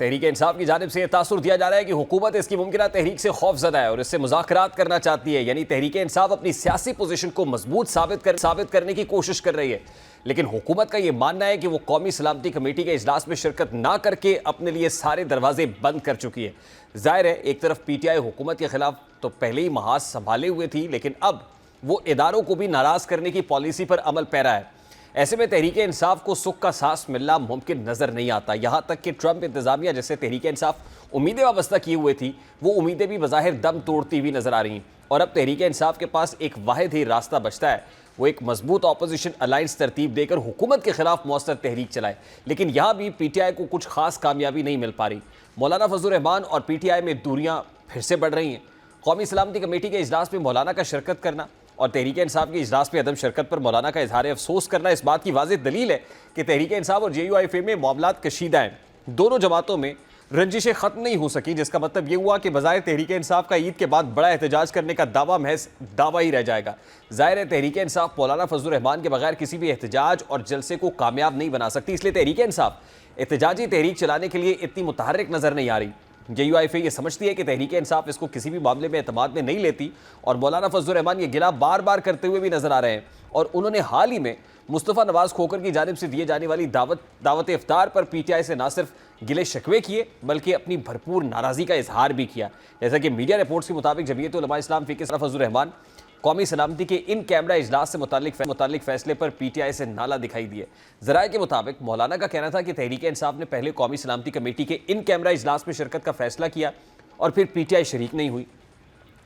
तहरीक इंसाफ की जानिब से यह तासुर दिया जा रहा है कि हुकूमत इसकी मुमकिना तहरीक से खौफजदा है और इससे मुज़ाकरात करना चाहती है, यानी तहरीक इंसाफ अपनी सियासी पोजीशन को मजबूत साबित करने की कोशिश कर रही है। लेकिन हुकूमत का यह मानना है कि वो कौमी सलामती कमेटी के इजलास में शिरकत ना करके अपने लिए सारे दरवाजे बंद कर चुकी है। जाहिर है, एक तरफ PTI हुकूमत के खिलाफ तो पहले ही महाज संभाले हुए थी, लेकिन अब वो इदारों को भी नाराज करने की पॉलिसी पर अमल पैरा है। ऐसे में तहरीक इंसाफ को सुख का सांस मिलना मुमकिन नजर नहीं आता। यहां तक कि ट्रंप इंतजामिया जैसे तहरीक इंसाफ उम्मीदें वाबस्ता किए हुए थी, वो उम्मीदें भी बज़ाहिर दम तोड़ती हुई नजर आ रही हैं। और अब तहरीक इंसाफ के पास एक वाहिद ही रास्ता बचता है, वो एक मजबूत अपोजिशन अलायंस तरतीब देकर हुकूमत के खिलाफ मौसर तहरीक चलाए। लेकिन यहां भी PTI को कुछ खास कामयाबी नहीं मिल पा रही। मौलाना फजल रहमान और PTI में दूरियां फिर से बढ़ रही हैं। कौमी सलामती कमेटी के इजलास में मौलाना का शिरकत करना और तहरीक इंसाफ की इजलास में अदम शिरकत पर मौलाना का इजहार अफसोस करना इस बात की वाज़ेह दलील है कि तहरीक इंसाफ और JUIFA में मामलात कशीदा हैं। दोनों जमातों में रंजिशें खत्म नहीं हो सकी, जिसका मतलब ये हुआ कि बजाय तहरीक इंसाफ का ईद के बाद बड़ा एहतजाज करने का दावा महज दावा ही रह जाएगा। जाहिर है, तहरीक इंसाफ मौलाना फजल रहमान के बगैर किसी भी एहतजाज और जलसे को कामयाब नहीं बना सकती, इसलिए तहरीक इंसाफ एहतजाजी तहरीक चलाने के लिए इतनी मुतहर्रिक नजर नहीं आ रही। JUIFA ये समझती है कि तहरीक इंसाफ इसको किसी भी मामले में एतमाद में नहीं लेती और मौलाना फजल रहमान ये गिला बार बार करते हुए भी नजर आ रहे हैं। और उन्होंने हाल ही में मुस्तफ़ा नवाज खोकर की जानिब से दिए जाने वाली दावत इफ्तार पर PTI से ना सिर्फ गिले शिकवे किए बल्कि अपनी भरपूर नाराज़गी का इजहार भी किया। जैसा कि मीडिया रिपोर्ट्स के मुताबिक जमीयत उलमा इस्लाम फ़िक़्ह सदर फजल रहमान कौमी सलामती के इन कैमरा इजलास से मुतालिक फैसले पर PTI से नाला दिखाई दिए। ज़राए के मुताबिक मौलाना का कहना था कि तहरीक इंसाफ ने पहले कौमी सलामती कमेटी के इन कैमरा इजलास में शिरकत का फैसला किया और फिर PTI शरीक नहीं हुई।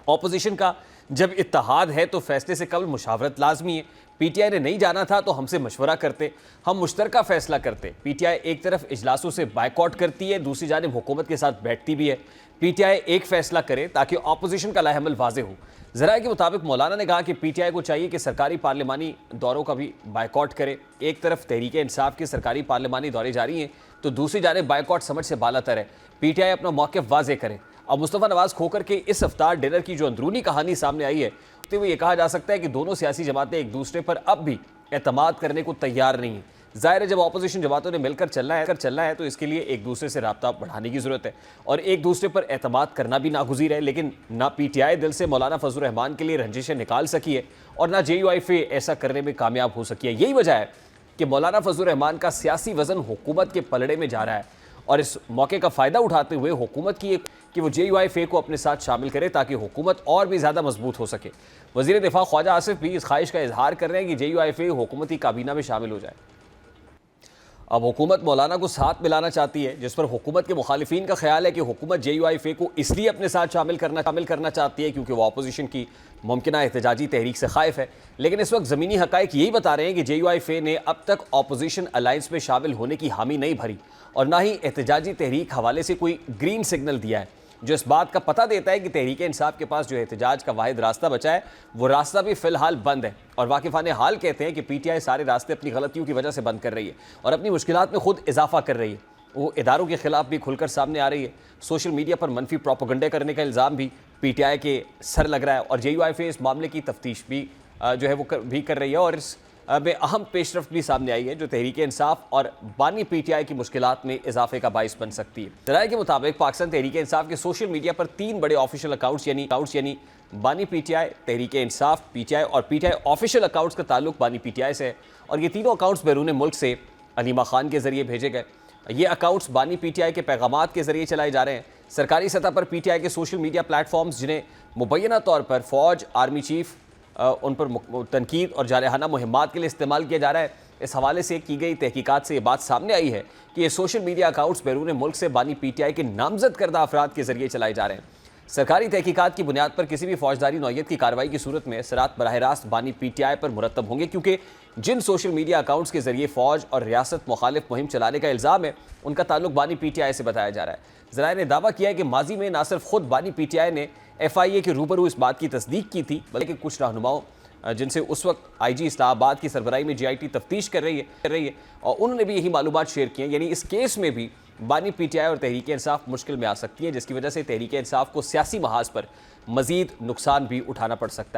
ऑपोजिशन का जब इत्तेहाद है तो फैसले से कबल मुशावरत लाजमी है। PTI ने नहीं जाना था तो हमसे मशवरा करते, हम मुश्तरका फैसला करते। PTI एक तरफ इजलासों से बायकॉट करती है, दूसरी जानिब हुकूमत के साथ बैठती भी है। PTI एक फैसला करे ताकि ऑपोजिशन का लाहेमल वाज़े हो। ज़राए के मुताबिक मौलाना ने कहा कि PTI को चाहिए कि सरकारी पार्लिमानी दौरों का भी बायकॉट करे। एक तरफ तहरीक इंसाफ के सरकारी पार्लिमानी दौरे जारी हैं तो दूसरी जानिब बायकॉट समझ से बालातर है। PTI अपना मौक़िफ़ वाज़े करे। अब मुस्तफ़ा नवाज खोकर के इस इफ्तार डिनर की जो अंदरूनी कहानी सामने आई है, तो ये कहा जा सकता है कि दोनों सियासी जमातें एक दूसरे पर अब भी एतमाद करने को तैयार नहीं हैं। ज़ाहिर है, जब अपोजिशन जमातों ने मिलकर चलना है तो इसके लिए एक दूसरे से राब्ता बढ़ाने की ज़रूरत है और एक दूसरे पर एतमाद करना भी नागुज़ीर है। लेकिन ना PTI दिल से मौलाना फजल रहमान के लिए रंजिशें निकाल सकी है और ना JUIFA ऐसा करने में कामयाब हो सकी है। यही वजह है कि मौलाना फजल रहमान का सियासी वज़न हुकूमत के पलड़े में जा रहा है और इस मौके का फ़ायदा उठाते हुए हुकूमत की कि वो JUIFA को अपने साथ शामिल करे ताकि हुकूमत और भी ज़्यादा मजबूत हो सके। वज़ीर दिफा ख्वाजा आसिफ भी इस ख्वाहिश का इजहार कर रहे हैं कि JUIFA हुकूमती काबीना में शामिल हो जाए। अब हुकूमत मौलाना को साथ मिलाना चाहती है, जिस पर हुकूमत के मुखालिफिन का ख्याल है कि हुकूमत JUIFA को इसलिए अपने साथ शामिल करना चाहती है क्योंकि वो अपोजिशन की मुमकिना एहतजाजी तहरीक से खाइफ है। लेकिन इस वक्त ज़मीनी हक़ाइक़ यही बता रहे हैं कि JUIFA ने अब तक अपोजिशन अलायंस में शामिल होने की हामी नहीं भरी और ना ही एहतजाजी तहरीक हवाले से कोई ग्रीन सिग्नल दिया है, जो इस बात का पता देता है कि तहरीक इंसाफ के पास जो एहतजाज का वाहिद रास्ता बचा है वो रास्ता भी फ़िलहाल बंद है। और वाकिफ़ान हाल कहते हैं कि PTI सारे रास्ते अपनी गलतियों की वजह से बंद कर रही है और अपनी मुश्किलात में खुद इजाफा कर रही है। वो इदारों के खिलाफ भी खुलकर सामने आ रही है। सोशल मीडिया पर मनफी प्रोपेगेंडा करने का इल्ज़ाम भी PTI के सर लग रहा है और JUIFA इस मामले की तफ्तीश भी जो है वो भी कर रही है और इस में अहम पेशरफ्त भी सामने आई है जो तहरीक इंसाफ और बानी PTI की मुश्किलात में इजाफे का बाइस बन सकती है। ज़राए के मुताबिक पाकिस्तान तहरीक इंसाफ के सोशल मीडिया पर 3 बड़े ऑफिशियल अकाउंट्स यानी बानी PTI, तहरीक इंसाफ PTI और PTI ऑफिशियल अकाउंट्स का ताल्लुक बानी PTI से है और ये तीनों अकाउंट्स बैरून मुल्क से अलीमा खान के जरिए भेजे गए। ये अकाउंट्स बानी PTI के पैगामात के जरिए चलाए जा रहे हैं। सरकारी सतह पर PTI के सोशल मीडिया प्लेटफॉर्म्स जिन्हें मुबैना तौर पर फ़ौज, आर्मी चीफ उन पर तनकीद और जारहाना मुहिम्मात के लिए इस्तेमाल किया जा रहा है। इस हवाले से की गई तहकीकात से ये बात सामने आई है कि ये सोशल मीडिया अकाउंट्स बैरून मुल्क से बानी PTI के नामजद करदा अफराद के जरिए चलाए जा रहे हैं। सरकारी तहकीकात की बुनियाद पर किसी भी फौजदारी नौयत की कार्रवाई की सूरत में असरात बराह रास्त बानी PTI पर मुरतब होंगे, क्योंकि जिन सोशल मीडिया अकाउंट्स के जरिए फ़ौज और रियासत मुखालिफ मुहिम चलाने का इल्ज़ाम है उनका ताल्लुक बानी PTI से बताया जा रहा है। ज़राए ने दावा किया है कि माजी में न सिर्फ खुद बानी PTI ने FIA के रूबरू इस बात की तस्दीक की थी, बल्कि कुछ रहनुमाओं जिनसे उस वक्त IG इस्लामाबाद की सरबराही में GIT तफ्तीश कर रही है और उन्होंने भी यही मालूमात शेयर की हैं। यानी इस केस में भी बानी PTI और तहरीक इंसाफ मुश्किल में आ सकती है, जिसकी वजह से तहरीक इंसाफ को सियासी महाज पर मज़ीद नुकसान भी उठाना पड़ सकता है।